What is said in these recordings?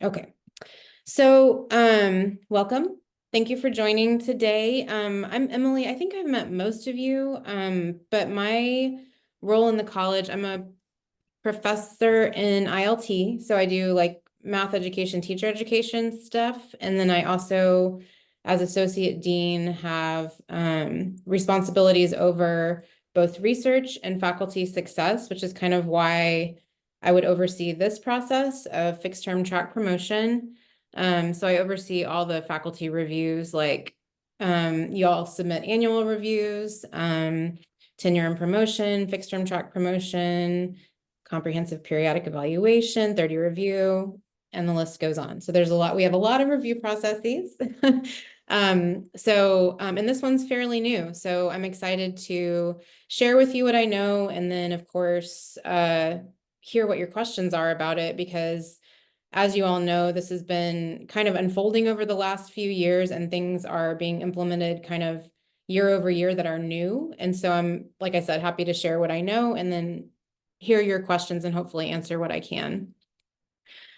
Okay. So, welcome. Thank you for joining today. I'm Emily. I think I've met most of you, but my role in the college, I'm a professor in ILT. So I do like math education, teacher education stuff. And then I also, as associate dean, have responsibilities over both research and faculty success, which is kind of why I would oversee this process of fixed term track promotion. So I oversee all the faculty reviews, like you all submit annual reviews, tenure and promotion, fixed term track promotion, comprehensive periodic evaluation, 30 review, and the list goes on. So there's a lot, we have a lot of review processes. And this one's fairly new. So I'm excited to share with you what I know, and then of course, hear what your questions are about it, because as you all know, this has been kind of unfolding over the last few years, and things are being implemented kind of year over year that are new. And so I'm, like I said, happy to share what I know and then hear your questions and hopefully answer what I can.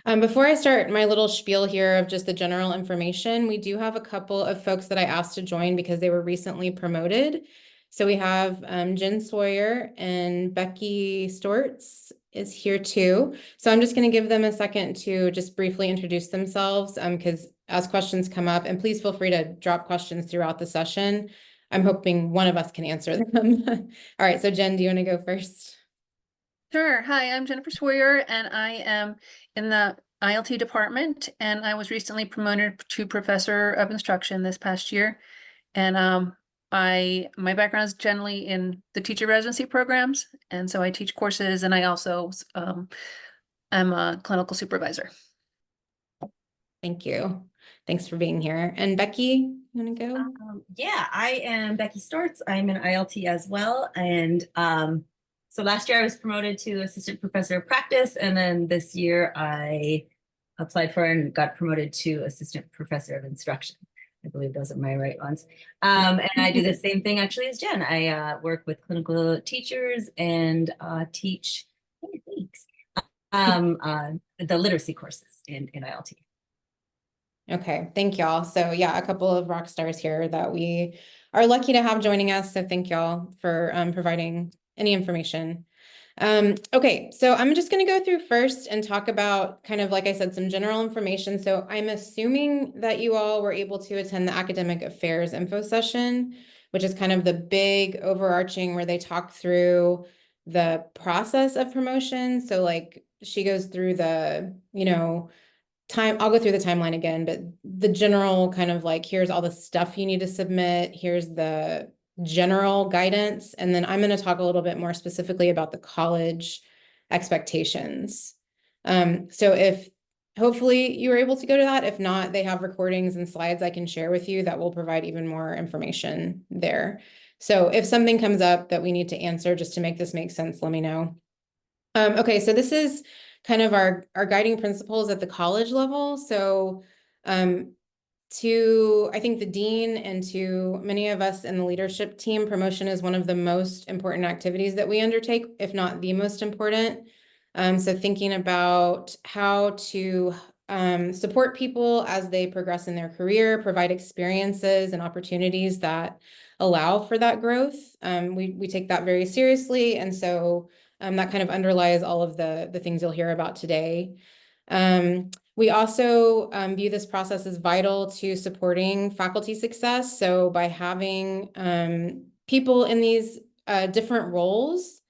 Before I start my little spiel here of just the general information, we do have a couple of folks that I asked to join because they were recently promoted. So we have Jen Sawyer and Becky Stortz is here too. So I'm just going to give them a second to just briefly introduce themselves, because as questions come up, and please feel free to drop questions throughout the session. I'm hoping one of us can answer them. All right, so Jen, do you want to go first? Sure. Hi, I'm Jennifer Sawyer, and I am in the ILT department, and I was recently promoted to professor of instruction this past year. And my background is generally in the teacher residency programs, and so I teach courses, and I also am a clinical supervisor. Thank you. Thanks for being here. And Becky, you want to go? Yeah, I am Becky Stortz. I'm an ILT as well. And so last year I was promoted to assistant professor of practice. And then this year I applied for and got promoted to assistant professor of instruction. I believe those are my right ones. And I do the same thing actually as Jen. I work with clinical teachers and teach thanks, the literacy courses in ILT. Okay, thank y'all. So yeah, a couple of rock stars here that we are lucky to have joining us. So thank y'all for providing any information. Okay, so I'm just going to go through first and talk about kind of, like I said, some general information. So I'm assuming that you all were able to attend the academic affairs info session, which is kind of the big overarching where they talk through the process of promotion. So like she goes through the, I'll go through the timeline again, but the general kind of like, here's all the stuff you need to submit, here's the general guidance, and then I'm going to talk a little bit more specifically about the college expectations. So if hopefully you were able to go to that, if not, they have recordings and slides I can share with you that will provide even more information there. So if something comes up that we need to answer just to make this make sense, let me know. Okay, so this is kind of our guiding principles at the college level. So I think the dean and to many of us in the leadership team, promotion is one of the most important activities that we undertake, if not the most important. So thinking about how to support people as they progress in their career, provide experiences and opportunities that allow for that growth. We take that very seriously. And so that kind of underlies all of the things you'll hear about today. We also view this process as vital to supporting faculty success. So by having people in these different roles,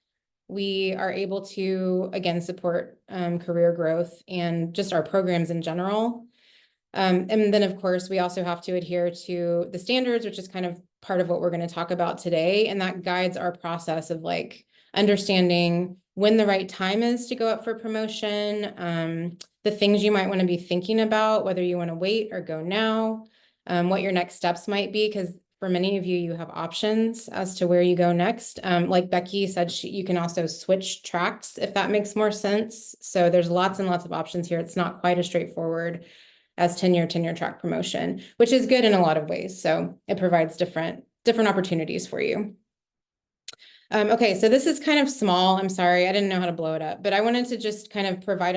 we are able to, again, support career growth and just our programs in general. And then, of course, we also have to adhere to the standards, which is kind of part of what we're going to talk about today. And that guides our process of like understanding when the right time is to go up for promotion, the things you might want to be thinking about, whether you want to wait or go now, what your next steps might be, because for many of you, you have options as to where you go next. Like Becky said, you can also switch tracks if that makes more sense. So there's lots and lots of options here. It's not quite as straightforward as tenure track promotion, which is good in a lot of ways. So it provides different opportunities for you. Okay, so this is kind of small. I'm sorry, I didn't know how to blow it up, but I wanted to just kind of provide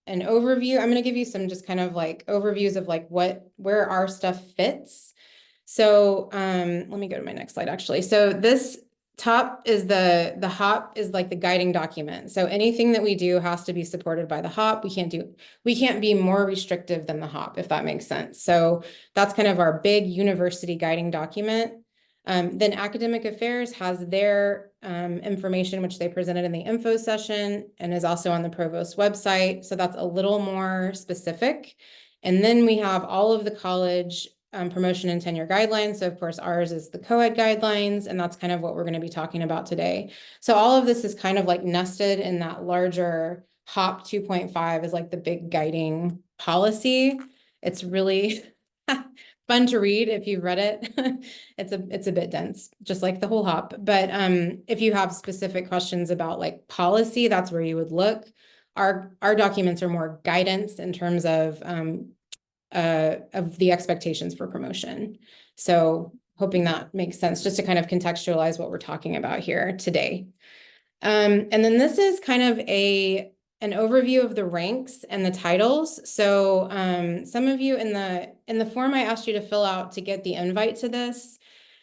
an overview. I'm going to give you some just kind of like overviews of like where our stuff fits. So let me go to my next slide actually. So this top is the HOP is like the guiding document. So anything that we do has to be supported by the HOP. We can't be more restrictive than the HOP, if that makes sense. So that's kind of our big university guiding document. Then Academic Affairs has their information, which they presented in the info session and is also on the Provost website. So that's a little more specific. And then we have all of the college promotion and tenure guidelines. So of course, ours is the COEHD guidelines, and that's kind of what we're going to be talking about today. So all of this is kind of like nested in that larger HOP 2.5 is like the big guiding policy. It's really fun to read if you've read it. It's a bit dense, just like the whole HOP. But if you have specific questions about like policy, that's where you would look. Our documents are more guidance in terms of the expectations for promotion. So hoping that makes sense, just to kind of contextualize what we're talking about here today. And then this is kind of an overview of the ranks and the titles. So some of you in the form I asked you to fill out to get the invite to this,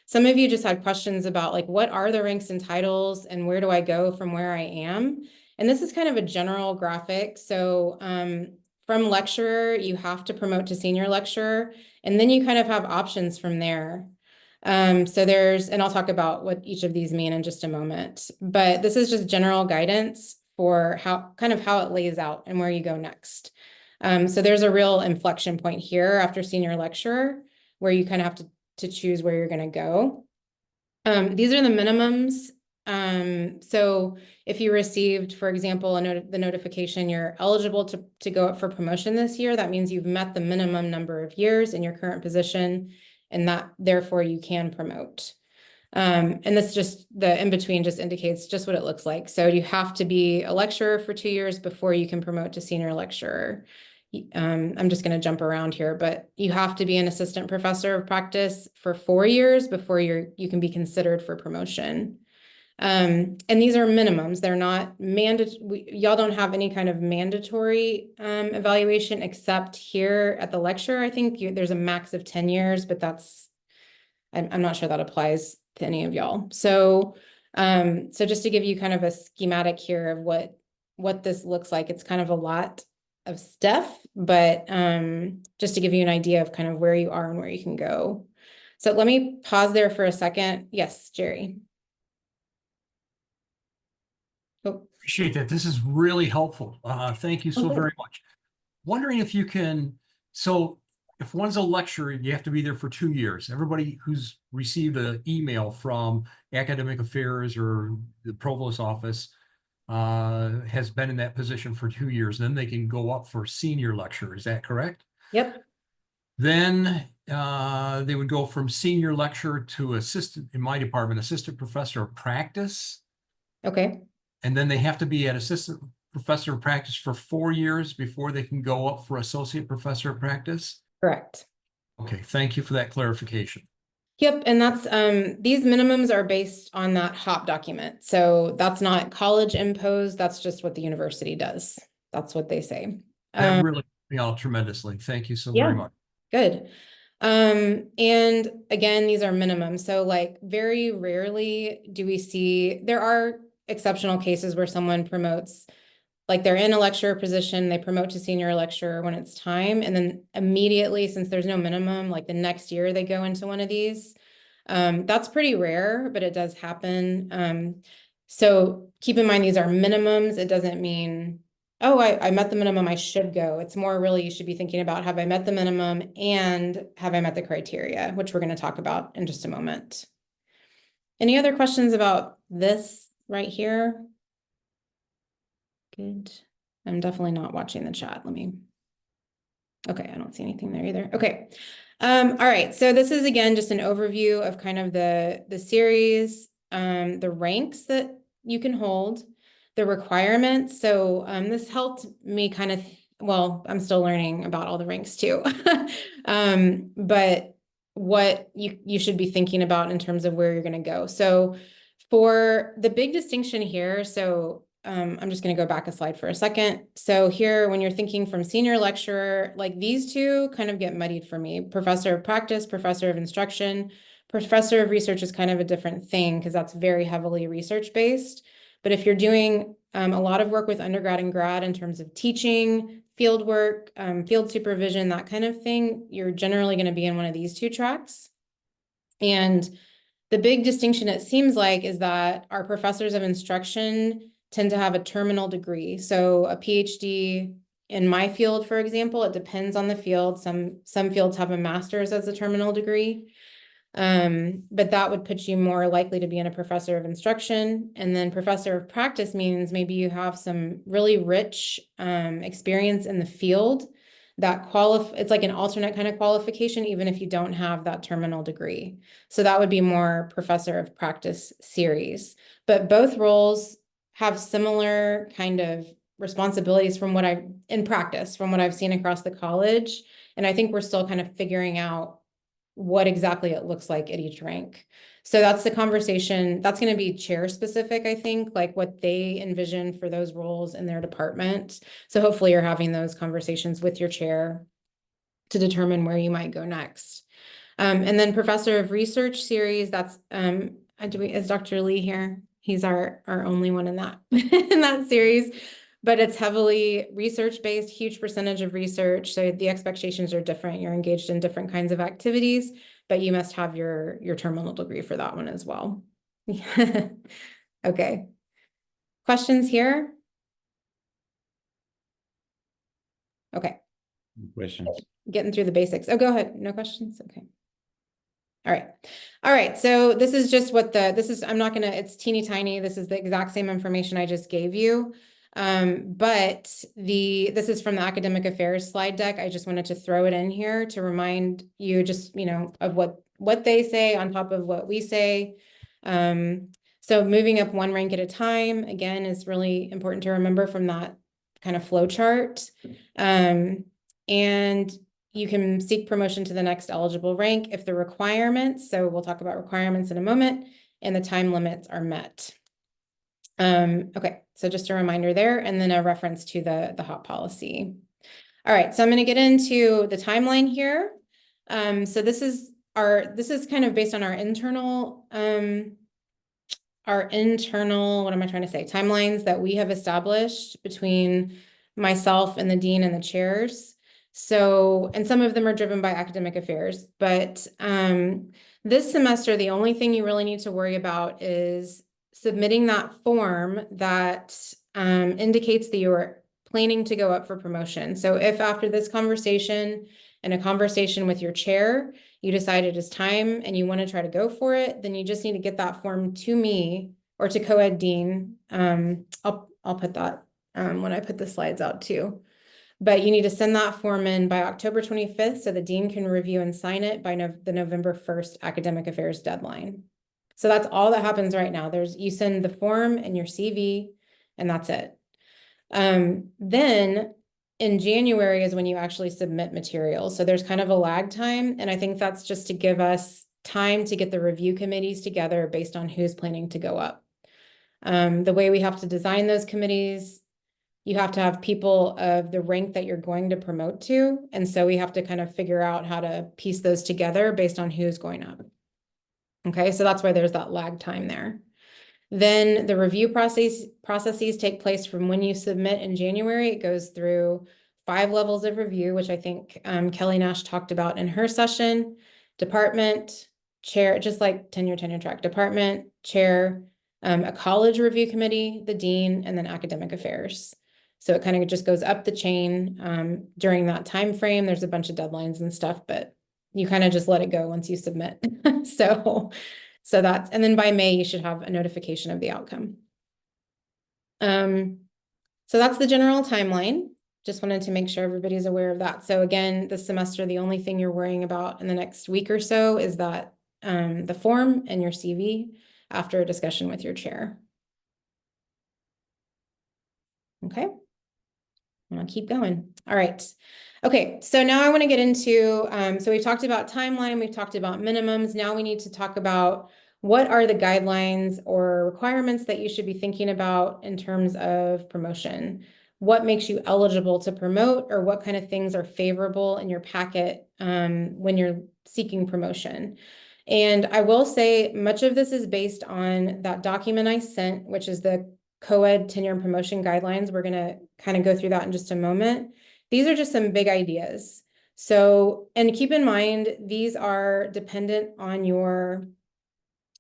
some of you just had questions about like, what are the ranks and titles and where do I go from where I am? And this is kind of a general graphic. So from lecturer, you have to promote to senior lecturer, and then you kind of have options from there. So and I'll talk about what each of these mean in just a moment, but this is just general guidance for how it lays out and where you go next. So there's a real inflection point here after senior lecturer where you kind of have to choose where you're going to go. These are the minimums. So if you received, for example, the notification you're eligible to go up for promotion this year, that means you've met the minimum number of years in your current position, and that therefore you can promote. And this just the in between just indicates just what it looks like. So you have to be a lecturer for 2 years before you can promote to senior lecturer. I'm just going to jump around here, but you have to be an assistant professor of practice for 4 years before you can be considered for promotion. And these are minimums. They're not mandatory. Y'all don't have any kind of mandatory evaluation except here at the lecture. I think there's a max of 10 years, but I'm not sure that applies to any of y'all. So just to give you kind of a schematic here of what this looks like, it's kind of a lot of stuff, but just to give you an idea of kind of where you are and where you can go. So let me pause there for a second. Yes, Jerry. Oh. Appreciate that. This is really helpful. Thank you so very much. Wondering if you can, so if one's a lecturer, you have to be there for 2 years. Everybody who's received an email from Academic Affairs or the Provost office has been in that position for 2 years. Then they can go up for senior lecturer. Is that correct? Yep. Then they would go from senior lecturer to assistant, in my department, assistant professor of practice. Okay. And then they have to be an assistant professor of practice for 4 years before they can go up for associate professor of practice? Correct. Okay, thank you for that clarification. Yep, and that's these minimums are based on that HOP document. So that's not college imposed, that's just what the university does. That's what they say. That really helped me out tremendously. Thank you so very much. Good. And again, these are minimums. So like very rarely do we see, there are exceptional cases where someone promotes, like they're in a lecturer position, they promote to senior lecturer when it's time, and then immediately, since there's no minimum, like the next year they go into one of these. That's pretty rare, but it does happen. So keep in mind, these are minimums. It doesn't mean, oh, I met the minimum, I should go. It's more really, you should be thinking about, have I met the minimum and have I met the criteria, which we're going to talk about in just a moment. Any other questions about this right here? Good. I'm definitely not watching the chat. Okay, I don't see anything there either. Okay. All right. So this is again just an overview of kind of the series, the ranks that you can hold, the requirements. So this helped me kind of, well, I'm still learning about all the ranks too. But what you should be thinking about in terms of where you're going to go. So for the big distinction here, so I'm just going to go back a slide for a second. So here, when you're thinking from senior lecturer, like these two kind of get muddied for me. Professor of practice, professor of instruction, professor of research is kind of a different thing because that's very heavily research based. But if you're doing a lot of work with undergrad and grad in terms of teaching, field work, field supervision, that kind of thing, you're generally going to be in one of these two tracks. And the big distinction, it seems like, is that our professors of instruction tend to have a terminal degree. So a PhD in my field, for example, it depends on the field. Some fields have a master's as a terminal degree. But that would put you more likely to be in a professor of instruction. And then professor of practice means maybe you have some really rich experience in the field that it's like an alternate kind of qualification, even if you don't have that terminal degree. So that would be more professor of practice series. But both roles have similar kind of responsibilities from what I've seen across the college. And I think we're still kind of figuring out what exactly it looks like at each rank. So that's the conversation. That's going to be chair specific, I think, like what they envision for those roles in their department. So hopefully you're having those conversations with your chair to determine where you might go next. And then professor of research series, that's, is Dr. Lee here? He's our only one in that, in that series. But it's heavily research-based, huge percentage of research. So the expectations are different. You're engaged in different kinds of activities, but you must have your terminal degree for that one as well. Okay. Questions here? Okay. Questions? Getting through the basics. Oh, go ahead. No questions? Okay. All right. All right. So this is just what it's teeny tiny. This is the exact same information I just gave you. But this is from the academic affairs slide deck. I just wanted to throw it in here to remind you just, of what they say on top of what we say. So moving up one rank at a time, again, is really important to remember from that kind of flow chart. And you can seek promotion to the next eligible rank if the requirements, so we'll talk about requirements in a moment, and the time limits are met. Okay, so just a reminder there, and then a reference to the HOP policy. All right, so I'm going to get into the timeline here. So this is kind of based on our internal, what am I trying to say? Timelines that we have established between myself and the dean and the chairs. So, and some of them are driven by academic affairs, but this semester, the only thing you really need to worry about is submitting that form that indicates that you're planning to go up for promotion. So if after this conversation and a conversation with your chair, you decide it is time and you want to try to go for it, then you just need to get that form to me or to COEHD dean. I'll put that when I put the slides out too. But you need to send that form in by October 25th so the dean can review and sign it by the November 1st academic affairs deadline. So that's all that happens right now. You send the form and your CV, and that's it. Then in January is when you actually submit materials. So there's kind of a lag time, and I think that's just to give us time to get the review committees together based on who's planning to go up. The way we have to design those committees, you have to have people of the rank that you're going to promote to. And so we have to kind of figure out how to piece those together based on who's going up. Okay, so that's why there's that lag time there. Then the review processes take place from when you submit in January. It goes through 5 levels of review, which I think Kelly Nash talked about in her session. Department, chair, just like tenure track, department, chair, a college review committee, the dean, and then academic affairs. So it kind of just goes up the chain during that time frame. There's a bunch of deadlines and stuff, but you kind of just let it go once you submit. So and then by May, you should have a notification of the outcome. So that's the general timeline. Just wanted to make sure everybody's aware of that. So again, this semester, the only thing you're worrying about in the next week or so is that the form and your CV after a discussion with your chair. Okay. I'll keep going. All right. Okay, so now I want to get into, so we've talked about timeline, we've talked about minimums. Now we need to talk about what are the guidelines or requirements that you should be thinking about in terms of promotion? What makes you eligible to promote, or what kind of things are favorable in your packet when you're seeking promotion? And I will say much of this is based on that document I sent, which is the COEHD tenure and promotion guidelines. We're going to kind of go through that in just a moment. These are just some big ideas. So, and keep in mind, these are dependent on your,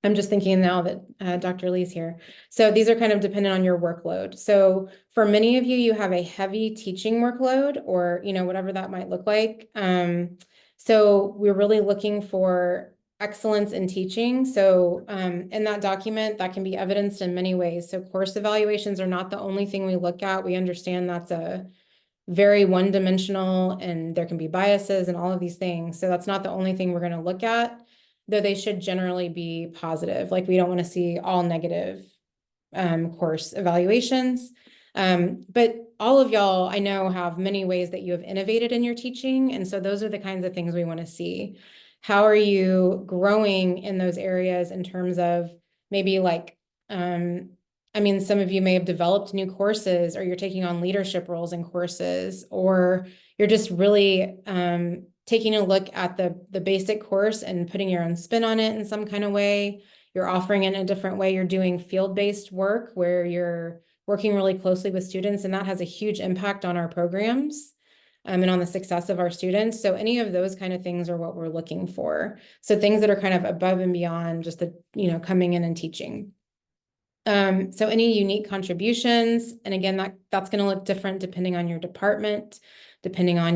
I'm just thinking now that Dr. Lee's here. So these are kind of dependent on your workload. So for many of you, you have a heavy teaching workload, or, you know, whatever that might look like. So we're really looking for excellence in teaching. So in that document, that can be evidenced in many ways. So course evaluations are not the only thing we look at. We understand that's a very one-dimensional, and there can be biases and all of these things. So that's not the only thing we're going to look at, though they should generally be positive. Like, we don't want to see all negative course evaluations. But all of y'all, I know, have many ways that you have innovated in your teaching. And so those are the kinds of things we want to see. How are you growing in those areas in terms of maybe like, I mean, some of you may have developed new courses, or you're taking on leadership roles in courses, or you're just really taking a look at the basic course and putting your own spin on it in some kind of way. You're offering it in a different way. You're doing field-based work where you're working really closely with students, and that has a huge impact on our programs and on the success of our students. So any of those kind of things are what we're looking for. So things that are kind of above and beyond just the, you know, coming in and teaching. So any unique contributions, and again, that's going to look different depending on your department, depending on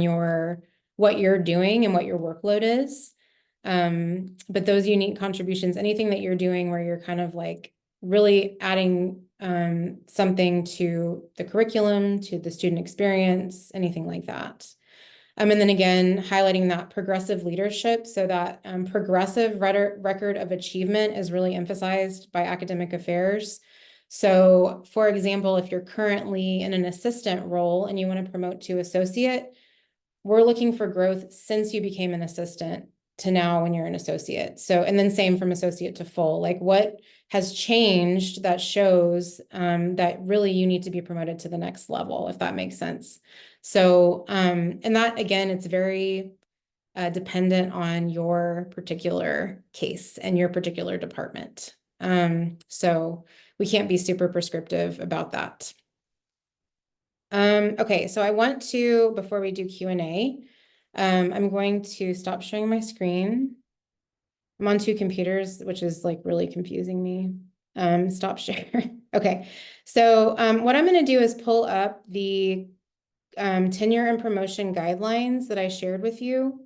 what you're doing and what your workload is. But those unique contributions, anything that you're doing where you're kind of like really adding something to the curriculum, to the student experience, anything like that. And then again, highlighting that progressive leadership, so that progressive record of achievement is really emphasized by academic affairs. So for example, if you're currently in an assistant role and you want to promote to associate, we're looking for growth since you became an assistant to now when you're an associate. So, and then same from associate to full, like what has changed that shows that really you need to be promoted to the next level, if that makes sense. So, and that, again, it's very dependent on your particular case and your particular department. So we can't be super prescriptive about that. Okay, so I want to, before we do Q&A, I'm going to stop sharing my screen. I'm on two computers, which is like really confusing me. Stop sharing. Okay, so what I'm going to do is pull up the tenure and promotion guidelines that I shared with you.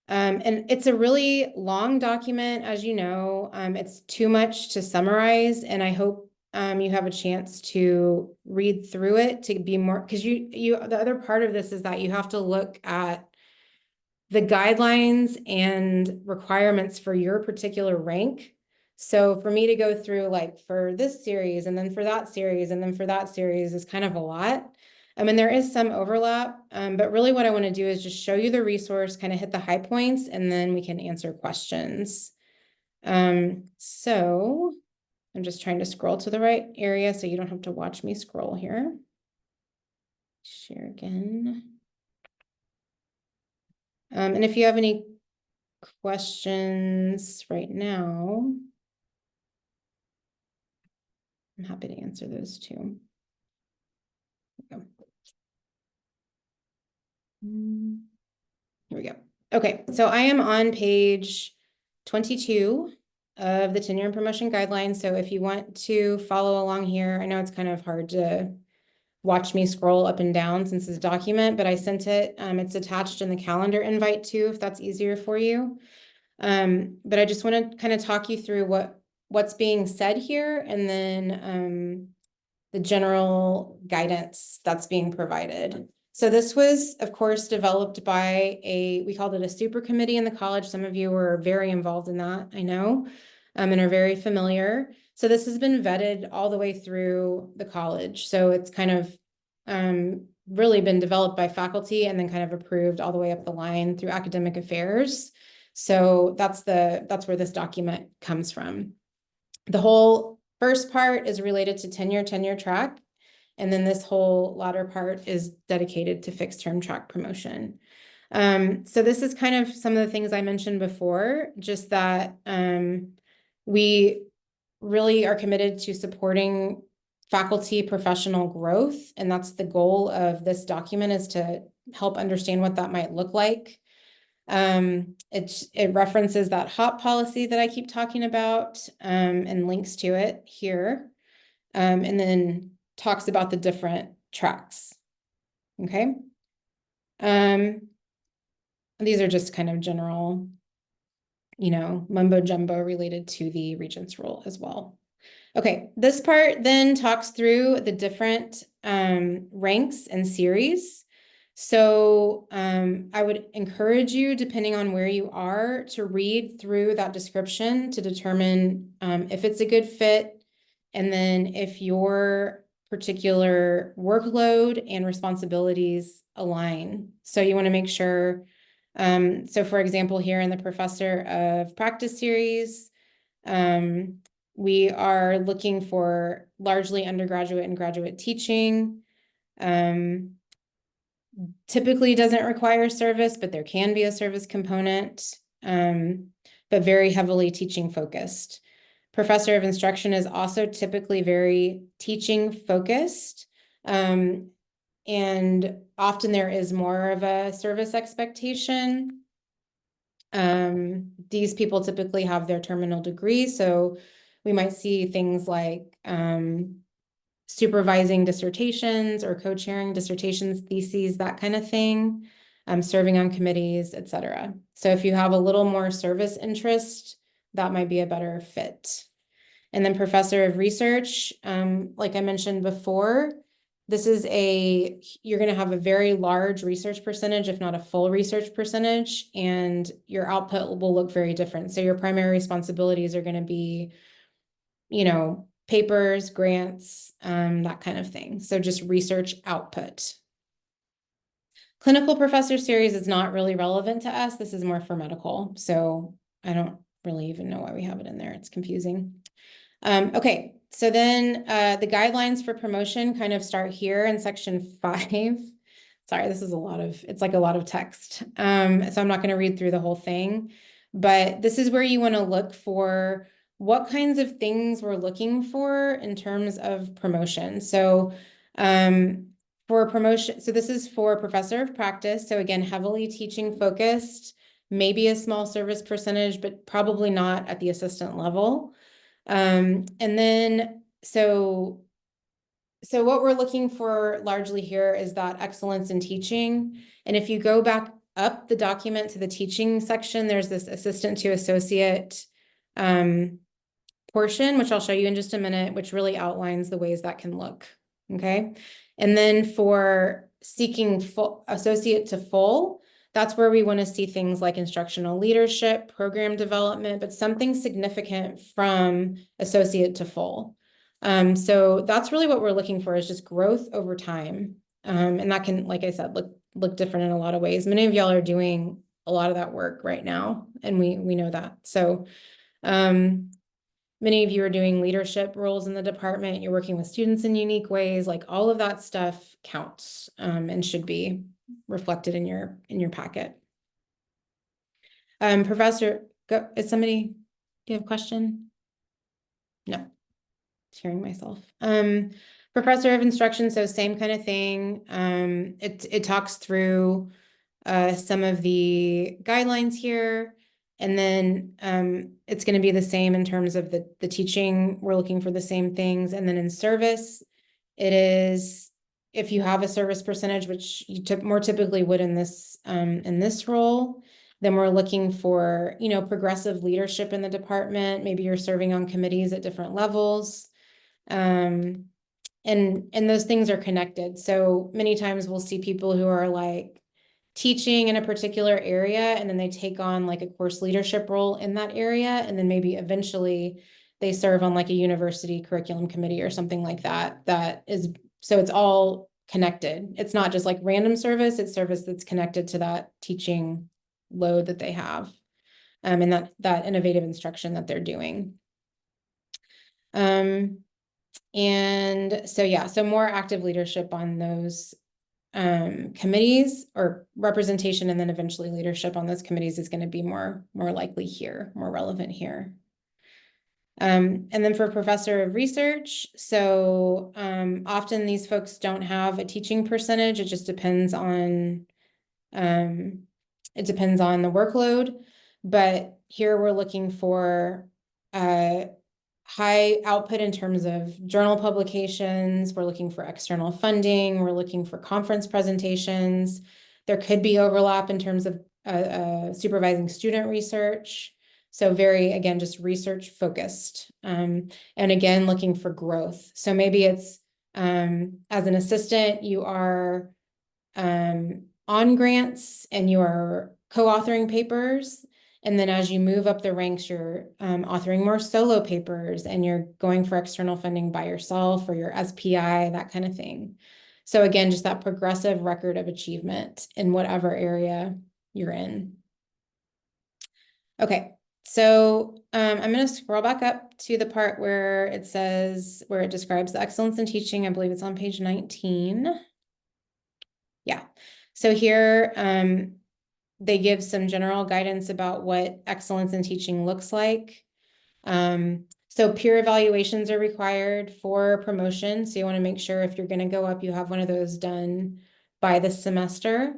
And it's a really long document, as you know. It's too much to summarize, and I hope you have a chance to read through it to be more, because the other part of this is that you have to look at the guidelines and requirements for your particular rank. So for me to go through like for this series and then for that series and then for that series is kind of a lot. I mean, there is some overlap, but really what I want to do is just show you the resource, kind of hit the high points, and then we can answer questions. So I'm just trying to scroll to the right area so you don't have to watch me scroll here. Share again. And if you have any questions right now, I'm happy to answer those too. Here we go. Okay, so I am on page 22 of the tenure and promotion guidelines. So if you want to follow along here, I know it's kind of hard to watch me scroll up and down since it's a document, but I sent it. It's attached in the calendar invite too, if that's easier for you. But I just want to kind of talk you through what's being said here, and then the general guidance that's being provided. So this was, of course, developed by we called it a super committee in the college. Some of you were very involved in that, I know, and are very familiar. So this has been vetted all the way through the college. So it's kind of really been developed by faculty and then kind of approved all the way up the line through academic affairs. So that's where this document comes from. The whole first part is related to tenure track. And then this whole latter part is dedicated to fixed term track promotion. So this is kind of some of the things I mentioned before, just that we really are committed to supporting faculty professional growth. And that's the goal of this document, is to help understand what that might look like. It references that HOP policy that I keep talking about, and links to it here. And then talks about the different tracks. Okay. These are just kind of general, mumbo jumbo related to the regents role as well. Okay, this part then talks through the different ranks and series. So I would encourage you, depending on where you are, to read through that description to determine if it's a good fit, and then if your particular workload and responsibilities align. So you want to make sure, so for example, here in the Professor of Practice series, we are looking for largely undergraduate and graduate teaching. Typically doesn't require service, but there can be a service component, but very heavily teaching focused. Professor of instruction is also typically very teaching focused. And often there is more of a service expectation. These people typically have their terminal degree, so we might see things like supervising dissertations or co-chairing dissertations, theses, that kind of thing, serving on committees, etc. So if you have a little more service interest, that might be a better fit. And then Professor of Research, like I mentioned before, you're going to have a very large research percentage, if not a full research percentage, and your output will look very different. So your primary responsibilities are going to be, papers, grants, that kind of thing. So just research output. Clinical professor series is not really relevant to us. This is more for medical. So I don't really even know why we have it in there. It's confusing. Okay, so then the guidelines for promotion kind of start here in section 5. Sorry, this is it's like a lot of text. So I'm not going to read through the whole thing, but this is where you want to look for what kinds of things we're looking for in terms of promotion. So for promotion, so this is for Professor of Practice. So again, heavily teaching focused, maybe a small service percentage, but probably not at the assistant level. And then, so what we're looking for largely here is that excellence in teaching. And if you go back up the document to the teaching section, there's this assistant to associate portion, which I'll show you in just a minute, which really outlines the ways that can look. Okay. And then for seeking full associate to full, that's where we want to see things like instructional leadership, program development, but something significant from associate to full. So that's really what we're looking for, is just growth over time. And that can, like I said, look different in a lot of ways. Many of y'all are doing a lot of that work right now, and we know that. So many of you are doing leadership roles in the department. You're working with students in unique ways. Like all of that stuff counts, and should be reflected in your packet. Professor, do you have a question? No, hearing myself. Professor of instruction, so same kind of thing. It talks through some of the guidelines here, and then it's going to be the same in terms of the teaching. We're looking for the same things, and then in service, it is, if you have a service percentage, which you more typically would in this role, then we're looking for, progressive leadership in the department. Maybe you're serving on committees at different levels. And those things are connected. So many times we'll see people who are like teaching in a particular area, and then they take on like a course leadership role in that area. And then maybe eventually they serve on like a university curriculum committee or something like that. So it's all connected. It's not just like random service, it's service that's connected to that teaching load that they have. in that innovative instruction that they're doing. And so, yeah, so more active leadership on those committees, or representation, and then eventually leadership on those committees is going to be more likely here, more relevant here. And then for professor of research, so often these folks don't have a teaching percentage. It just depends on the workload. But here we're looking for high output in terms of journal publications. We're looking for external funding. We're looking for conference presentations. There could be overlap in terms of supervising student research. So very, again, just research focused. And again, looking for growth. So maybe it's as an assistant, you are on grants and you are co-authoring papers. And then as you move up the ranks, you're authoring more solo papers and you're going for external funding by yourself or your SPI, that kind of thing. So again, just that progressive record of achievement in whatever area you're in. Okay, so I'm going to scroll back up to the part where it says, where it describes the excellence in teaching. I believe it's on page 19. Yeah, so here they give some general guidance about what excellence in teaching looks like. So peer evaluations are required for promotion. So you want to make sure if you're going to go up, you have one of those done by this semester.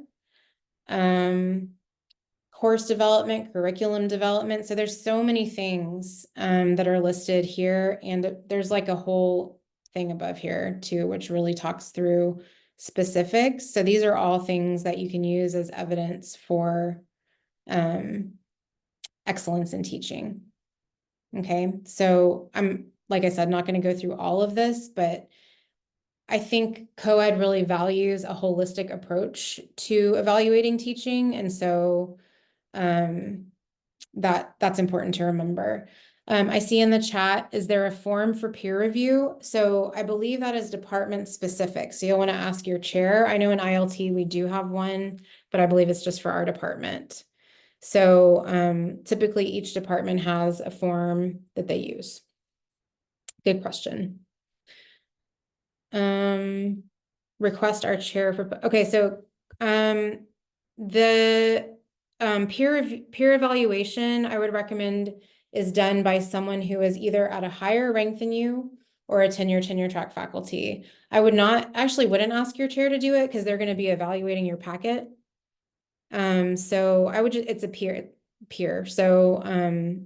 Course development, curriculum development. So there's so many things that are listed here, and there's like a whole thing above here too, which really talks through specifics. So these are all things that you can use as evidence for excellence in teaching. Okay, so I'm, like I said, not going to go through all of this, but I think COEHD really values a holistic approach to evaluating teaching. And so that's important to remember. I see in the chat, is there a form for peer review? So I believe that is department specific. So you'll want to ask your chair. I know in ILT we do have one, but I believe it's just for our department. So typically each department has a form that they use. Good question. Request our chair for, okay, so the peer evaluation I would recommend is done by someone who is either at a higher rank than you or a tenure track faculty. I would not, actually wouldn't ask your chair to do it because they're going to be evaluating your packet. So I would just, it's a peer. So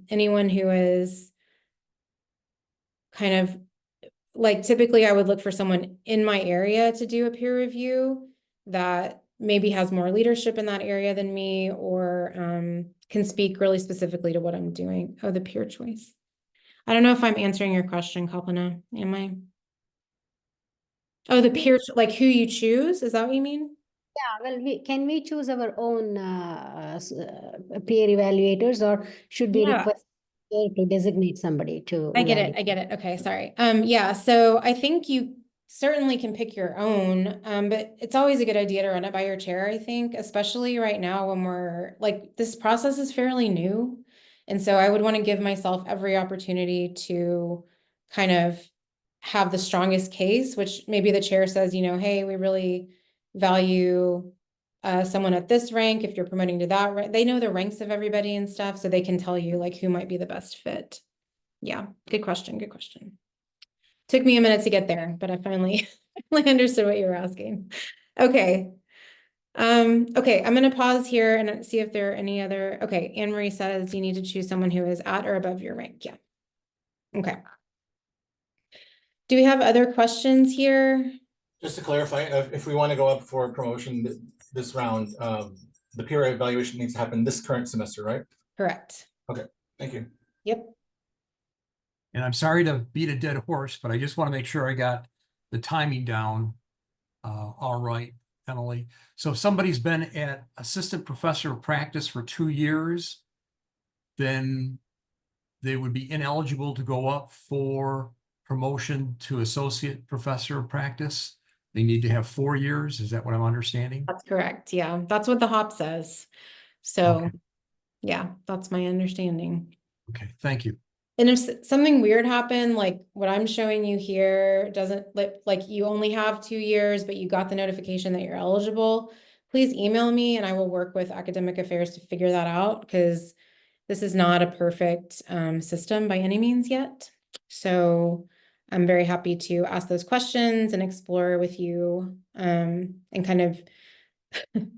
anyone who is kind of like, typically I would look for someone in my area to do a peer review that maybe has more leadership in that area than me, or can speak really specifically to what I'm doing. Oh, the peer choice. I don't know if I'm answering your question, Kalpana. Am I? Oh, the peer, like who you choose? Is that what you mean? Yeah, well, can we choose our own peer evaluators, or should we request to designate somebody to evaluate? I get it. Okay, sorry. Yeah, so I think you certainly can pick your own, but it's always a good idea to run it by your chair, I think, especially right now when we're like, this process is fairly new. And so I would want to give myself every opportunity to kind of have the strongest case, which maybe the chair says, you know, hey, we really value someone at this rank. If you're promoting to that rank, they know the ranks of everybody and stuff, so they can tell you like who might be the best fit. Yeah, good question. Good question. Took me a minute to get there, but I finally understood what you were asking. Okay. Okay, I'm going to pause here and see if there are any other. Okay, Anne Marie says you need to choose someone who is at or above your rank. Yeah. Okay. Do we have other questions here? Just to clarify, if we want to go up for promotion this round, the peer evaluation needs to happen this current semester, right? Correct. Okay, thank you. Yep. And I'm sorry to beat a dead horse, but I just want to make sure I got the timing down all right, Emily. So if somebody's been at assistant professor of practice for 2 years, then they would be ineligible to go up for promotion to associate professor of practice. They need to have 4 years. Is that what I'm understanding? That's correct. Yeah, that's what the HOP says. So, Okay. Yeah, that's my understanding. Okay, thank you. And if something weird happened, like what I'm showing you here doesn't like you only have 2 years, but you got the notification that you're eligible, please email me and I will work with academic affairs to figure that out, because this is not a perfect system by any means yet. So I'm very happy to ask those questions and explore with you and kind of,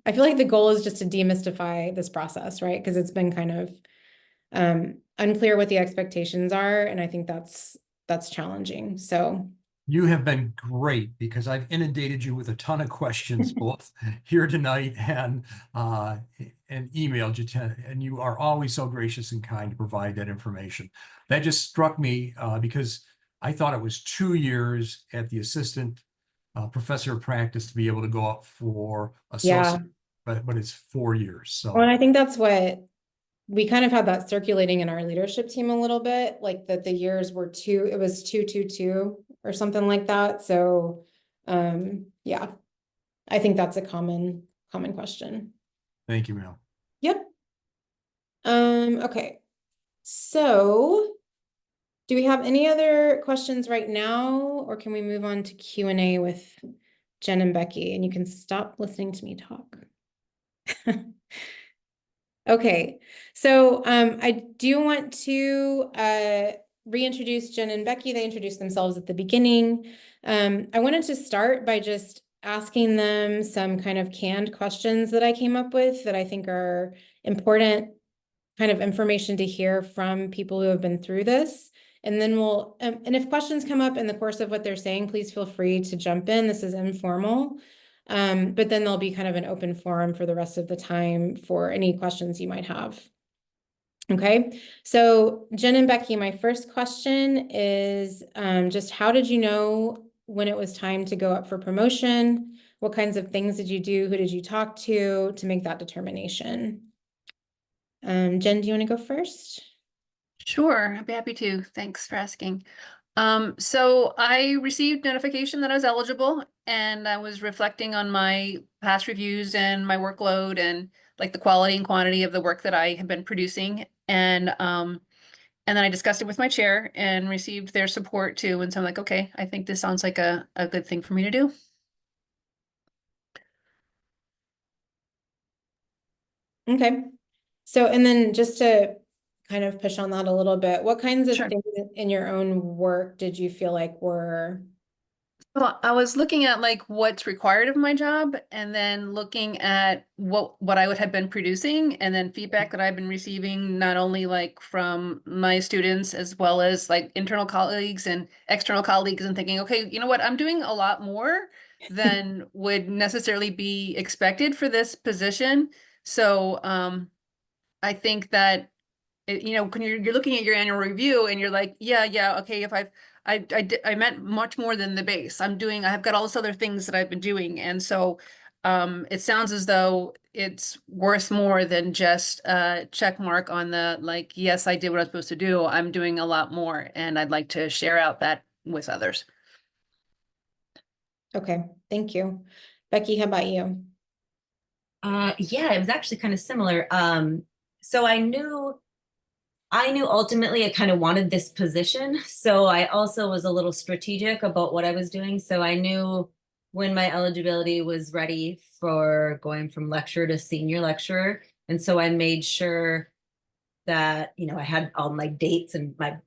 I feel like the goal is just to demystify this process, right? Because it's been kind of unclear what the expectations are, and I think that's challenging. So You have been great because I've inundated you with a ton of questions, both here tonight and emailed you, and you are always so gracious and kind to provide that information. That just struck me because I thought it was 2 years at the assistant professor of practice to be able to go up for associate, but it's 4 years. So, well, and I think that's what we kind of had that circulating in our leadership team a little bit, like that the years were it was 2-2-2 or something like that. So, yeah, I think that's a common question. thank you, Mel. Yep. Okay. So do we have any other questions right now, or can we move on to Q&A with Jen and Becky? And you can stop listening to me talk. Okay, so I do want to reintroduce Jen and Becky. They introduced themselves at the beginning. I wanted to start by just asking them some kind of canned questions that I came up with that I think are important kind of information to hear from people who have been through this. And then we'll, and if questions come up in the course of what they're saying, please feel free to jump in. This is informal. But then there'll be kind of an open forum for the rest of the time for any questions you might have. Okay, so Jen and Becky, my first question is just how did you know when it was time to go up for promotion? What kinds of things did you do? Who did you talk to make that determination? Jen, do you want to go first? Sure, I'd be happy to. Thanks for asking. So I received notification that I was eligible, and I was reflecting on my past reviews and my workload and like the quality and quantity of the work that I have been producing. And then I discussed it with my chair and received their support too. And so I'm like, okay, I think this sounds like a good thing for me to do. Okay. So, and then just to kind of push on that a little bit, what kinds of Sure. things in your own work did you feel like were? Well, I was looking at like what's required of my job, and then looking at what I would have been producing, and then feedback that I've been receiving, not only like from my students as well as like internal colleagues and external colleagues, and thinking, okay, you know what, I'm doing a lot more than would necessarily be expected for this position. So I think that you know, when you're looking at your annual review and you're like, yeah, okay, if I meant much more than the base. I've got all this other things that I've been doing. And so it sounds as though it's worth more than just a check mark on the like, yes, I did what I was supposed to do. I'm doing a lot more, and I'd like to share out that with others. Okay, thank you. Becky, how about you? Yeah, it was actually kind of similar. So I knew ultimately I kind of wanted this position. So I also was a little strategic about what I was doing. So I knew when my eligibility was ready for going from lecturer to senior lecturer. And so I made sure that, you know, I had all my dates and my,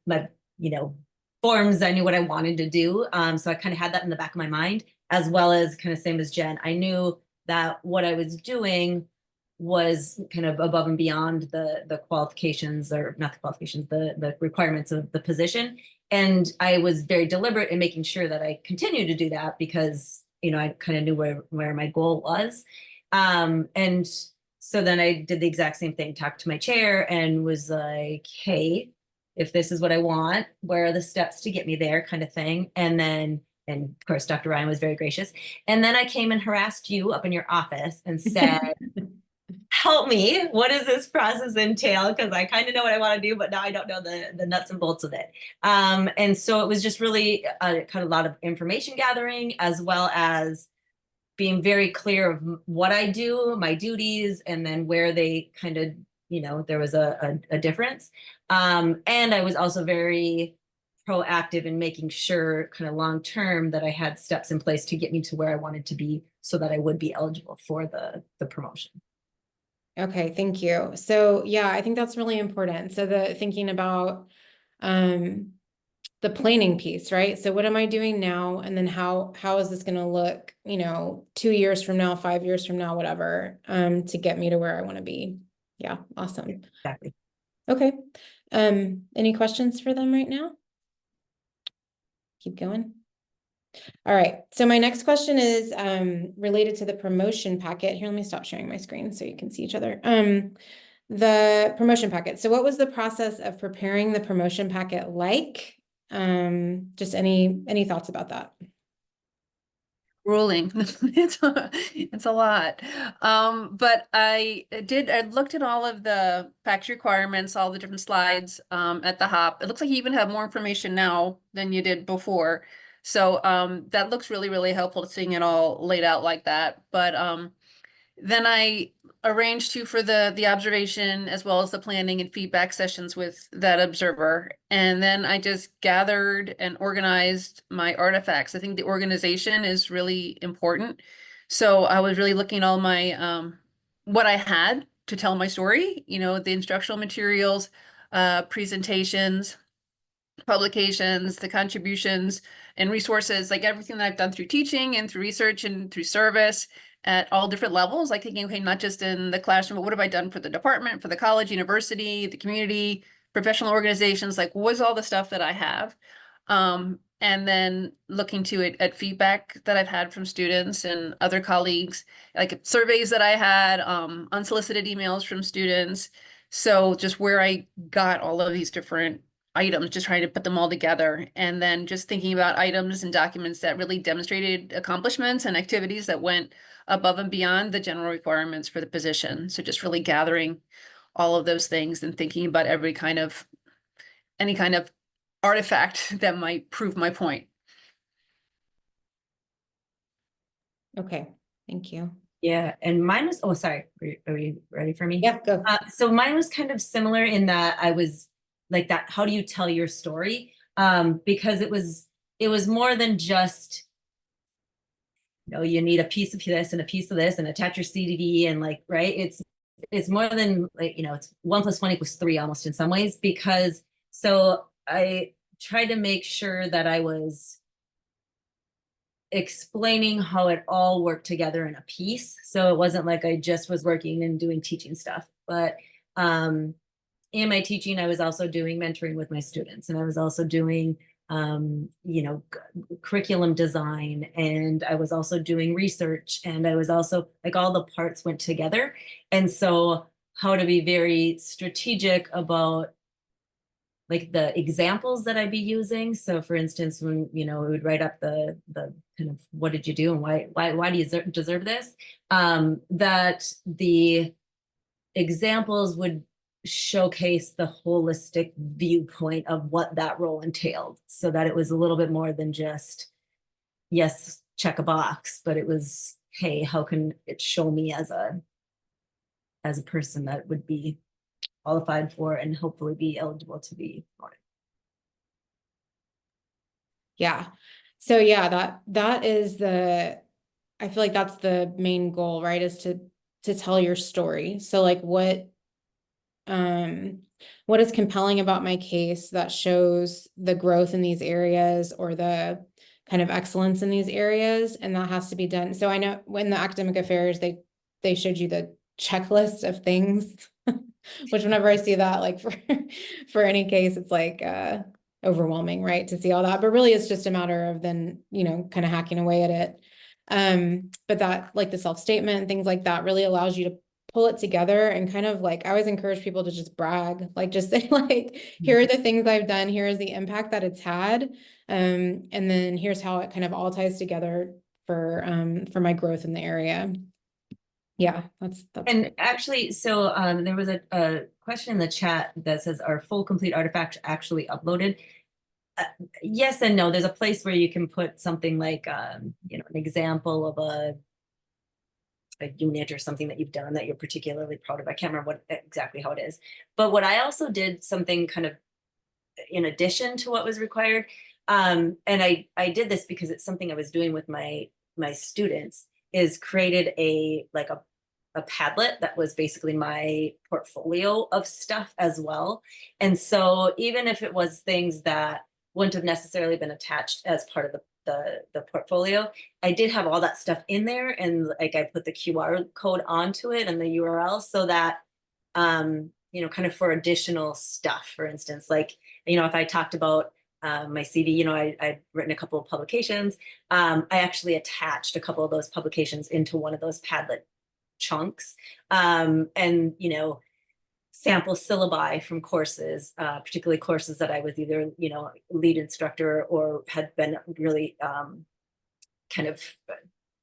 you know, forms. I knew what I wanted to do. So I kind of had that in the back of my mind, as well as kind of same as Jen. I knew that what I was doing was kind of above and beyond the qualifications, or not the qualifications, the requirements of the position. And I was very deliberate in making sure that I continued to do that, because, you know, I kind of knew where my goal was. And so then I did the exact same thing, talked to my chair and was like, hey, if this is what I want, where are the steps to get me there, kind of thing. And then, and of course, Dr. Ryan was very gracious. And then I came and harassed you up in your office and said, help me, what does this process entail? Because I kind of know what I want to do, but now I don't know the nuts and bolts of it. And so it was just really kind of a lot of information gathering, as well as being very clear of what I do, my duties, and then where they kind of, you know, there was a difference. And I was also very proactive in making sure kind of long term that I had steps in place to get me to where I wanted to be so that I would be eligible for the promotion. Okay, thank you. So yeah, I think that's really important. So the thinking about the planning piece, right? So what am I doing now? And then how is this going to look, you know, 2 years from now, 5 years from now, whatever, to get me to where I want to be. Yeah, awesome. Exactly. Okay. Any questions for them right now? Keep going. All right. So my next question is related to the promotion packet. Here, let me stop sharing my screen so you can see each other. The promotion packet. So what was the process of preparing the promotion packet like? Just any thoughts about that? Ruling. It's a lot. But I looked at all of the package requirements, all the different slides at the hop. It looks like you even have more information now than you did before. So that looks really, really helpful, seeing it all laid out like that. But then I arranged for the observation as well as the planning and feedback sessions with that observer. And then I just gathered and organized my artifacts. I think the organization is really important. So I was really looking at all my what I had to tell my story, you know, the instructional materials, presentations, publications, the contributions and resources, like everything that I've done through teaching and through research and through service at all different levels, like thinking, okay, not just in the classroom, but what have I done for the department, for the college, university, the community, professional organizations, like what's all the stuff that I have? And then looking to it at feedback that I've had from students and other colleagues, like surveys that I had, unsolicited emails from students. So just where I got all of these different items, just trying to put them all together, and then just thinking about items and documents that really demonstrated accomplishments and activities that went above and beyond the general requirements for the position. So just really gathering all of those things and thinking about any kind of artifact that might prove my point. Okay, thank you. Yeah, and mine was, oh, sorry, are you ready for me? Yeah, go. So mine was kind of similar in that I was like that, how do you tell your story? Because it was more than just, you know, you need a piece of this and a piece of this and attach your CDD and like, right? It's more than like, you know, it's 1 + 1 = 3 almost in some ways, because so I tried to make sure that I was explaining how it all worked together in a piece. So it wasn't like I just was working and doing teaching stuff, but in my teaching, I was also doing mentoring with my students, and I was also doing, you know, curriculum design, and I was also doing research, and I was also like all the parts went together. And so how to be very strategic about like the examples that I'd be using. So for instance, when, you know, we would write up the kind of, what did you do and why do you deserve this? That the examples would showcase the holistic viewpoint of what that role entailed, so that it was a little bit more than just, yes, check a box, but it was, hey, how can it show me as a person that would be qualified for and hopefully be eligible to be promoted. Yeah. So yeah, that is I feel like that's the main goal, right? Is to tell your story. So like what is compelling about my case that shows the growth in these areas or the kind of excellence in these areas, and that has to be done. So I know when the academic affairs, they showed you the checklist of things, which whenever I see that, like for any case, it's like overwhelming, right? To see all that, but really it's just a matter of then, you know, kind of hacking away at it. But that, like the self-statement and things like that, really allows you to pull it together and kind of like, I always encourage people to just brag, like just say like, here are the things I've done, here is the impact that it's had. And then here's how it kind of all ties together for my growth in the area. Yeah, that's And great. actually, so there was a question in the chat that says, are full complete artifacts actually uploaded? Yes and no. There's a place where you can put something like, you know, an example of a unit or something that you've done that you're particularly proud of. I can't remember what exactly how it is. But what I also did something kind of in addition to what was required. And I did this because it's something I was doing with my students, is created a Padlet that was basically my portfolio of stuff as well. And so even if it was things that wouldn't have necessarily been attached as part of the portfolio, I did have all that stuff in there, and like I put the QR code onto it and the URL so that you know, kind of for additional stuff. For instance, like, you know, if I talked about my CV, you know, I'd written a couple of publications. I actually attached a couple of those publications into one of those Padlet chunks, and, you know, sample syllabi from courses, particularly courses that I was either, you know, lead instructor or had been really kind of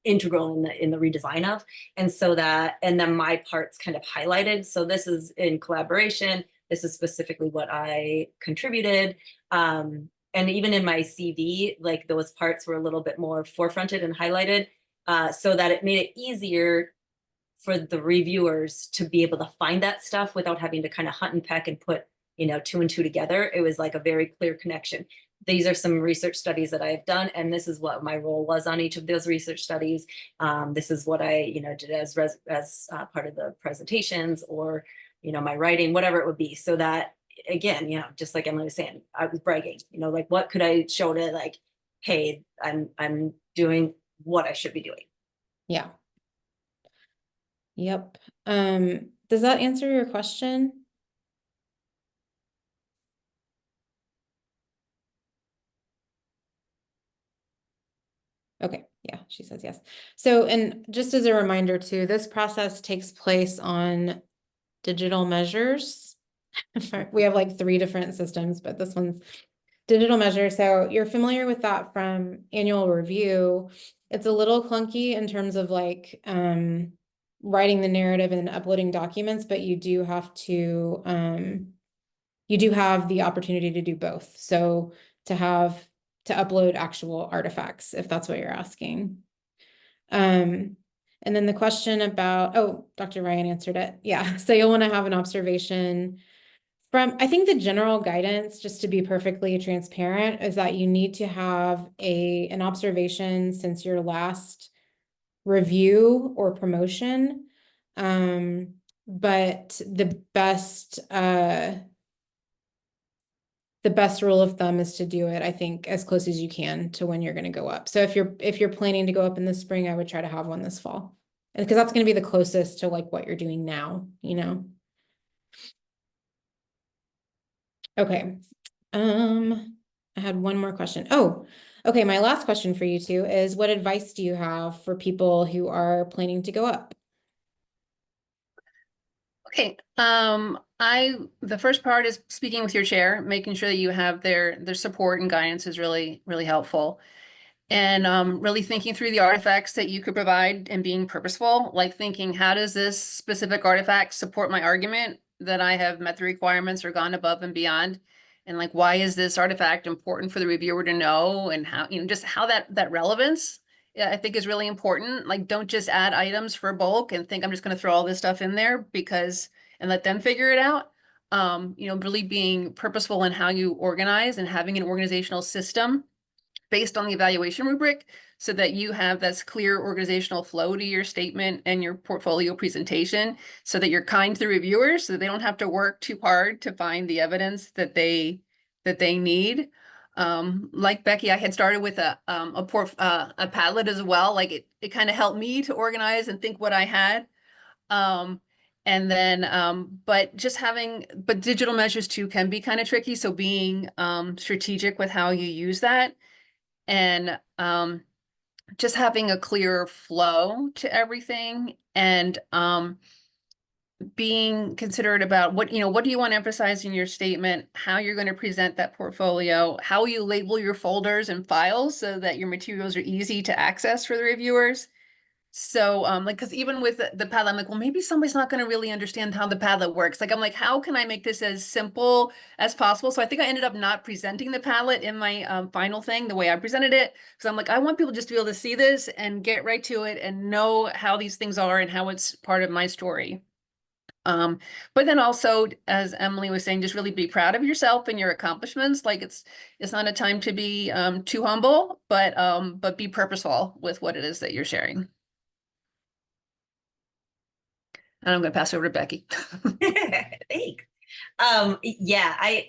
integral in the redesign of. And so that, and then my parts kind of highlighted. So this is in collaboration. This is specifically what I contributed. And even in my CV, like those parts were a little bit more forefronted and highlighted, so that it made it easier for the reviewers to be able to find that stuff without having to kind of hunt and peck and put, you know, 2 and 2 together. It was like a very clear connection. These are some research studies that I've done, and this is what my role was on each of those research studies. This is what I, you know, did as part of the presentations, or, you know, my writing, whatever it would be. So that, again, you know, just like Emily was saying, I was bragging, you know, like what could I show to, like, hey, I'm doing what I should be doing. Yeah. Yep. Does that answer your question? Okay, yeah, she says yes. So, and just as a reminder too, this process takes place on digital measures. We have like 3 different systems, but this one's digital measure. So you're familiar with that from annual review. It's a little clunky in terms of like writing the narrative and uploading documents, but you do have to you do have the opportunity to do both. So to upload actual artifacts, if that's what you're asking. And then the question about, oh, Dr. Ryan answered it. Yeah, so you'll want to have an observation from, I think the general guidance, just to be perfectly transparent, is that you need to have an observation since your last review or promotion. But the best rule of thumb is to do it, I think, as close as you can to when you're going to go up. So if you're planning to go up in the spring, I would try to have one this fall, because that's going to be the closest to like what you're doing now, you know? Okay. I had one more question. Oh, okay. My last question for you two is, what advice do you have for people who are planning to go up? Okay, the first part is speaking with your chair, making sure that you have their support and guidance is really, really helpful. And really thinking through the artifacts that you could provide and being purposeful, like thinking, how does this specific artifact support my argument that I have met the requirements or gone above and beyond? And like, why is this artifact important for the reviewer to know? And how, you know, just how that relevance, yeah, I think is really important. Like, don't just add items for bulk and think I'm just going to throw all this stuff in there and let them figure it out. You know, really being purposeful in how you organize and having an organizational system based on the evaluation rubric so that you have this clear organizational flow to your statement and your portfolio presentation, so that you're kind to the reviewers, so that they don't have to work too hard to find the evidence that they need. Like Becky, I had started with a Padlet as well. Like it kind of helped me to organize and think what I had. And then, but digital measures too can be kind of tricky. So being strategic with how you use that, and just having a clear flow to everything, and being considerate about what do you want to emphasize in your statement, how you're going to present that portfolio, how you label your folders and files so that your materials are easy to access for the reviewers. So, like, because even with the Padlet, I'm like, well, maybe somebody's not going to really understand how the Padlet works. Like, I'm like, how can I make this as simple as possible? So I think I ended up not presenting the Padlet in my final thing the way I presented it. Because I'm like, I want people just to be able to see this and get right to it and know how these things are and how it's part of my story. But then also, as Emily was saying, just really be proud of yourself and your accomplishments. Like it's not a time to be too humble, but be purposeful with what it is that you're sharing. And I'm going to pass over to Becky. Thanks. Yeah,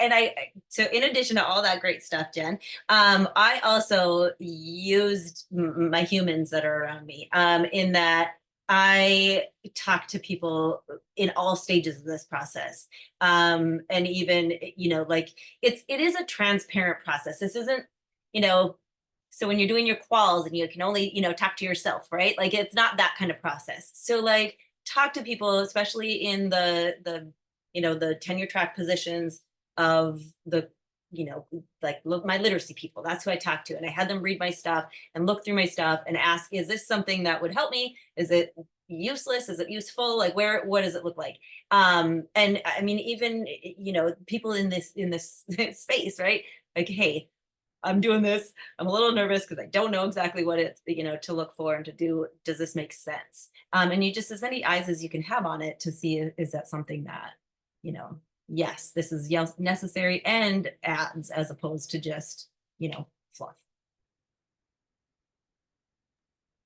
so in addition to all that great stuff, Jen, I also used my humans that are around me, in that I talk to people in all stages of this process. And even, like it is a transparent process. This isn't, so when you're doing your quals and you can only, talk to yourself, right? Like it's not that kind of process. So like talk to people, especially in the tenure track positions of the, like my literacy people. That's who I talked to. And I had them read my stuff and look through my stuff and ask, is this something that would help me? Is it useless? Is it useful? Like what does it look like? And I mean, even, people in this space, right? Like, hey, I'm doing this. I'm a little nervous because I don't know exactly what it, to look for and to do. Does this make sense? And you just as many eyes as you can have on it to see, is that something that, yes, this is necessary and adds as opposed to just, fluff.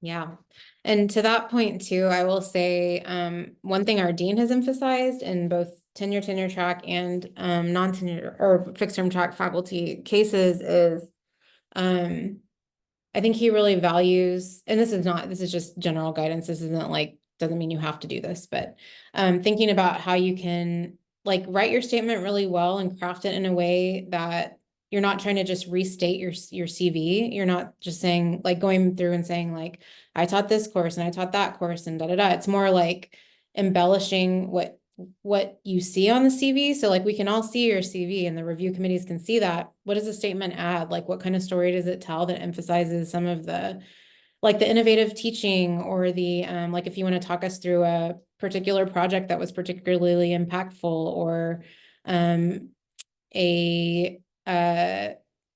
Yeah. And to that point too, I will say, one thing our dean has emphasized in both tenure track and non-tenure or fixed term track faculty cases is, I think he really values, and this is just general guidance. This isn't like, doesn't mean you have to do this, but thinking about how you can like write your statement really well and craft it in a way that you're not trying to just restate your CV. You're not just saying like going through and saying like, I taught this course and I taught that course and da da da. It's more like embellishing what you see on the CV. So like we can all see your CV and the review committees can see that. What does the statement add? Like what kind of story does it tell that emphasizes some of the like the innovative teaching or the like if you want to talk us through a particular project that was particularly impactful or a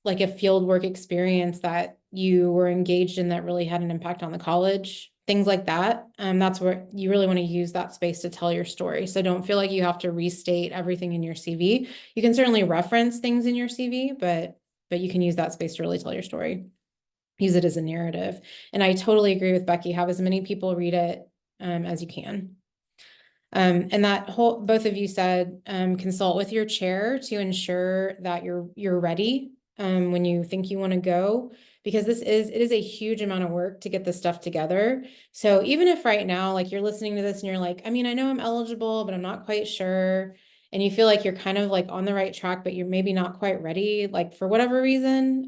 like a field work experience that you were engaged in that really had an impact on the college, things like that. That's where you really want to use that space to tell your story. So don't feel like you have to restate everything in your CV. You can certainly reference things in your CV, but you can use that space to really tell your story. Use it as a narrative. And I totally agree with Becky. Have as many people read it as you can. And that whole, both of you said, consult with your chair to ensure that you're ready when you think you want to go, because it is a huge amount of work to get this stuff together. So even if right now, like you're listening to this and you're like, I mean, I know I'm eligible, but I'm not quite sure. And you feel like you're kind of like on the right track, but you're maybe not quite ready, like for whatever reason,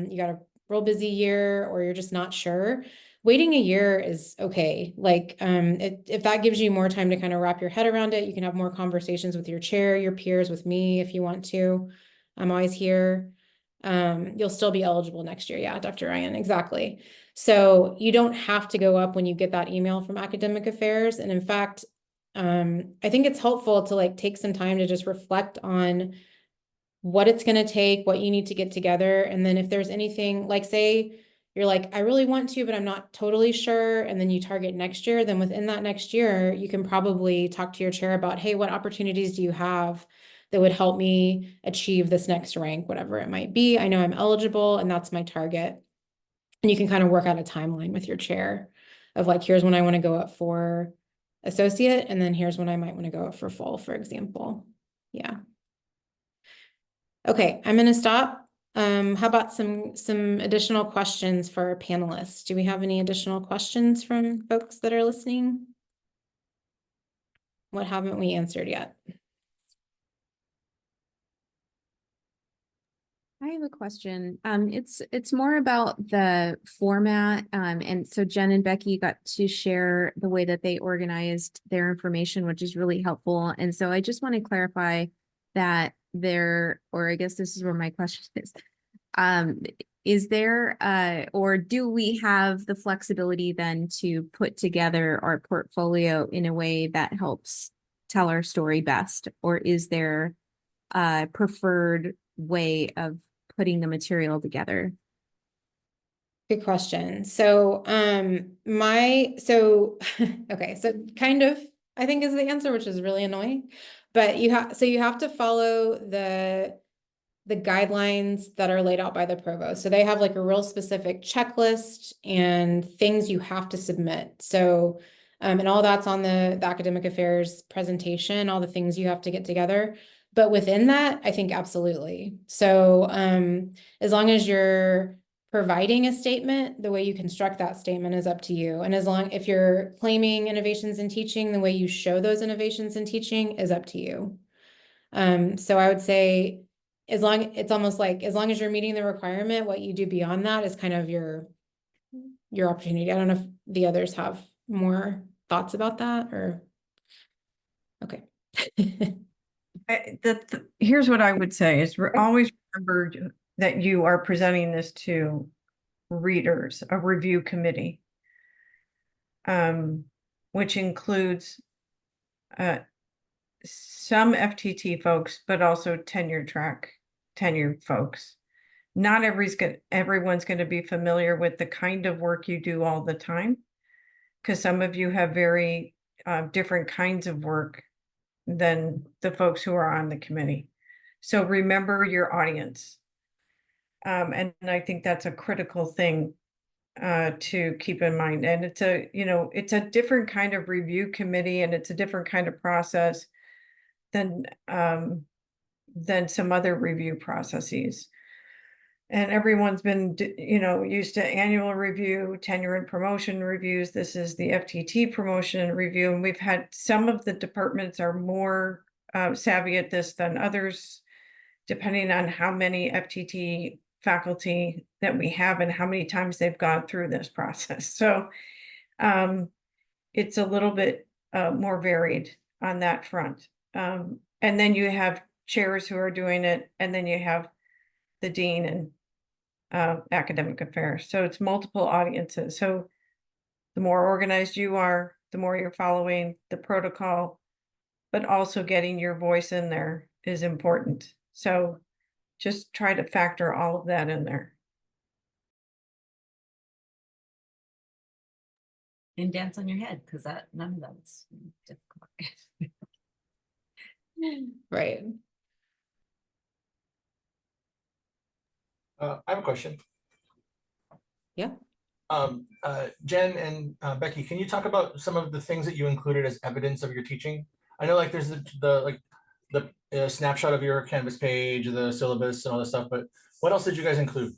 you got a real busy year or you're just not sure. Waiting a year is okay. Like, if that gives you more time to kind of wrap your head around it, you can have more conversations with your chair, your peers, with me, if you want to. I'm always here. You'll still be eligible next year. Yeah, Dr. Ryan, exactly. So you don't have to go up when you get that email from Academic Affairs. And in fact, I think it's helpful to like take some time to just reflect on what it's going to take, what you need to get together. And then if there's anything like, say, you're like, I really want to, but I'm not totally sure. And then you target next year, then within that next year, you can probably talk to your chair about, hey, what opportunities do you have that would help me achieve this next rank, whatever it might be. I know I'm eligible and that's my target. And you can kind of work out a timeline with your chair of like, here's when I want to go up for associate. And then here's when I might want to go up for full, for example. Yeah. Okay, I'm going to stop. How about some additional questions for our panelists? Do we have any additional questions from folks that are listening? What haven't we answered yet? I have a question. It's more about the format. And so Jen and Becky got to share the way that they organized their information, which is really helpful. And so I just want to clarify that or I guess this is where my question is. is there, or do we have the flexibility then to put together our portfolio in a way that helps tell our story best? Or is there a preferred way of putting the material together? Good question. So, okay, so kind of, I think is the answer, which is really annoying, but you have to follow the guidelines that are laid out by the provost. So they have like a real specific checklist and things you have to submit. So, and all that's on the academic affairs presentation, all the things you have to get together. But within that, I think absolutely. So, as long as you're providing a statement, the way you construct that statement is up to you. And if you're claiming innovations in teaching, the way you show those innovations in teaching is up to you. So I would say, as long as you're meeting the requirement, what you do beyond that is kind of your opportunity. I don't know if the others have more thoughts about that or. Okay. Here's what I would say is always remember that you are presenting this to readers, a review committee, which includes some FTT folks, but also tenured folks. Not everyone's going to be familiar with the kind of work you do all the time, because some of you have very different kinds of work than the folks who are on the committee. So remember your audience. And I think that's a critical thing to keep in mind. And it's a different kind of review committee, and it's a different kind of process than some other review processes. And everyone's been, used to annual review, tenure and promotion reviews. This is the FTT promotion review. And we've had some of the departments are more savvy at this than others, depending on how many FTT faculty that we have and how many times they've gone through this process. So it's a little bit more varied on that front. And then you have chairs who are doing it, and then you have the dean and academic affairs. So it's multiple audiences. So the more organized you are, the more you're following the protocol, but also getting your voice in there is important. So just try to factor all of that in there. And dance on your head, because none of that's difficult. Right. I have a question. Yeah. Jen and Becky, can you talk about some of the things that you included as evidence of your teaching? I know, like, there's the snapshot of your Canvas page, the syllabus, and all this stuff, but what else did you guys include?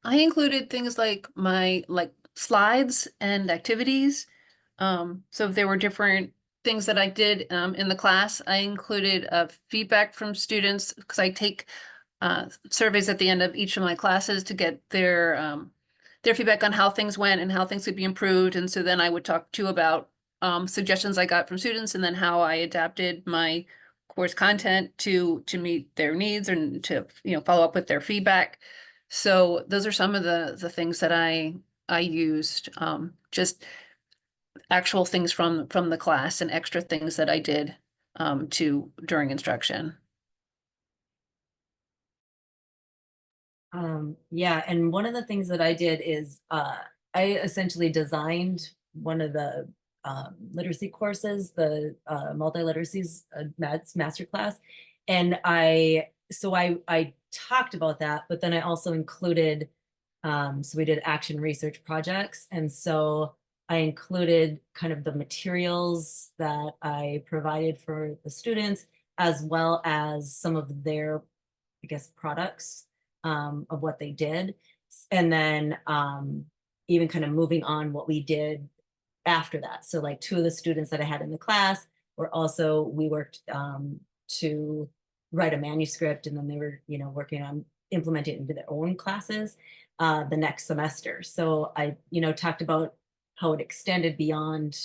I included things like my slides and activities. So if there were different things that I did in the class, I included feedback from students, because I take surveys at the end of each of my classes to get their feedback on how things went and how things could be improved. And so then I would talk too about suggestions I got from students, and then how I adapted my course content to meet their needs and to follow up with their feedback. So those are some of the things that I used, just actual things from the class and extra things that I did during instruction. Yeah, and one of the things that I did is I essentially designed one of the literacy courses, the multi-literacies masterclass, and I talked about that, but then I also included, so we did action research projects, and so I included kind of the materials that I provided for the students, as well as some of their, I guess, products of what they did. And then even kind of moving on what we did after that. So like two of the students that I had in the class we worked to write a manuscript, and then they were, working on implementing it into their own classes the next semester. So I, talked about how it extended beyond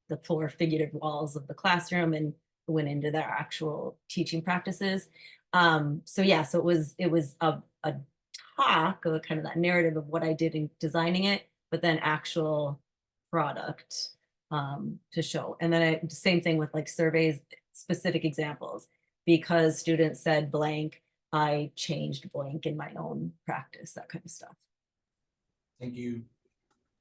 the four figurative walls of the classroom and went into their actual teaching practices. So yeah, so it was a talk of kind of that narrative of what I did in designing it, but then actual product to show. And then same thing with like surveys, specific examples, because students said blank, I changed blank in my own practice, that kind of stuff. Thank you.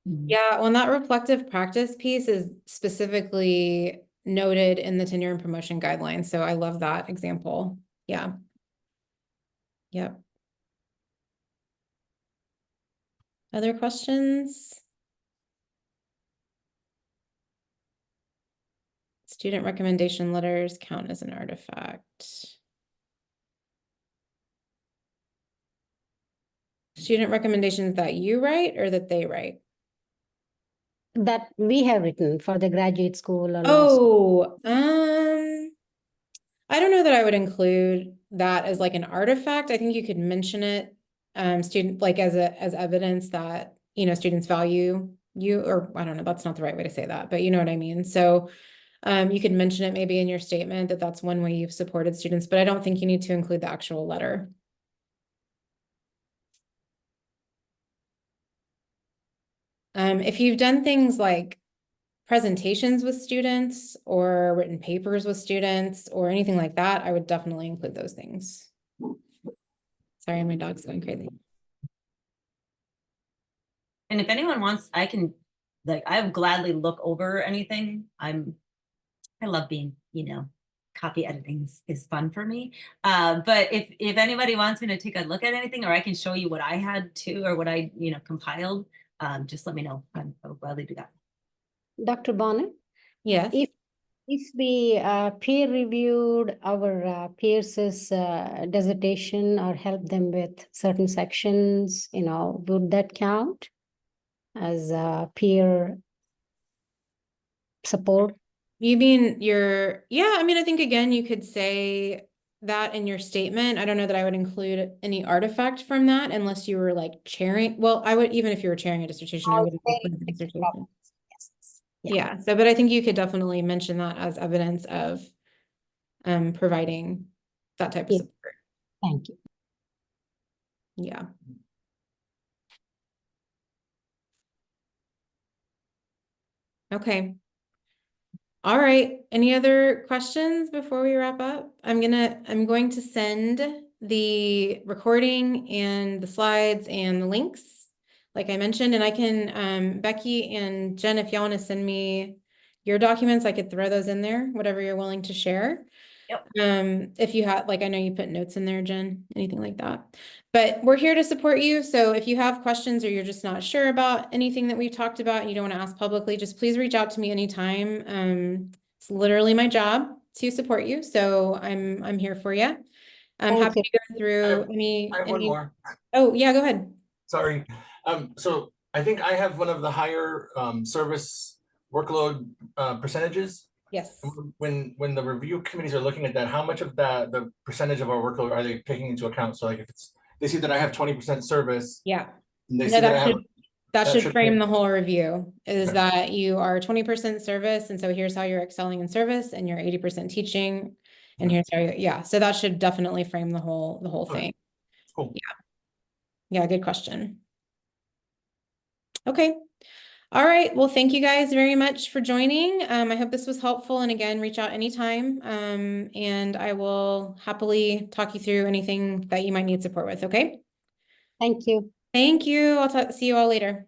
Yeah, well, that reflective practice piece is specifically noted in the tenure and promotion guidelines. So I love that example. Yeah. Yep. Other questions? Student recommendation letters count as an artifact. Student recommendations that you write or that they write? That we have written for the graduate school or law school. Oh, I don't know that I would include that as like an artifact. I think you could mention it, student, like as evidence that, you know, students value you, or I don't know, that's not the right way to say that, but you know what I mean? So, you could mention it maybe in your statement that that's one way you've supported students, but I don't think you need to include the actual letter. If you've done things like presentations with students or written papers with students or anything like that, I would definitely include those things. Sorry, my dog's going crazy. And if anyone wants, I can, like, I would gladly look over anything. I love being, you know, copy editing is fun for me. But if anybody wants me to take a look at anything, or I can show you what I had too, or what I, you know, compiled, just let me know. I'll gladly do that. Dr. Bonnet? Yes. If we peer reviewed our peers' dissertation or help them with certain sections, you know, would that count as peer support? You mean yeah, I mean, I think again, you could say that in your statement. I don't know that I would include any artifact from that unless you were like chairing. Well, I would, even if you were chairing a dissertation, I wouldn't include the dissertation. Yes. Yeah, so, but I think you could definitely mention that as evidence of providing that type of Yeah. support. Thank you. Yeah. Okay. All right. Any other questions before we wrap up? I'm going to send the recording and the slides and the links, like I mentioned, and I can, Becky and Jen, if y'all want to send me your documents, I could throw those in there, whatever you're willing to share. Yep. If you have, like, I know you put notes in there, Jen, anything like that. But we're here to support you. So if you have questions or you're just not sure about anything that we've talked about and you don't want to ask publicly, just please reach out to me anytime. It's literally my job to support you. So I'm here for you. I'm Thank happy you. to go through I have one more. Oh, yeah, go ahead. Sorry. So I think I have one of the higher service workload percentages. Yes. When the review committees are looking at that, how much of the percentage of our workload are they taking into account? So like if they see that I have 20% service, Yeah. and they No, see that I have that should should frame be- the whole review, is Okay. that you are 20% service, and so here's how you're excelling in service, and you're 80% teaching, and Okay. here's how you, yeah, so that should definitely frame the whole Okay. thing. Cool. Yeah, good question. Okay. All right. Well, thank you guys very much for joining. I hope this was helpful, and again, reach out anytime. And I will happily talk you through anything that you might need support with, okay? Thank you. Thank you. See you all later.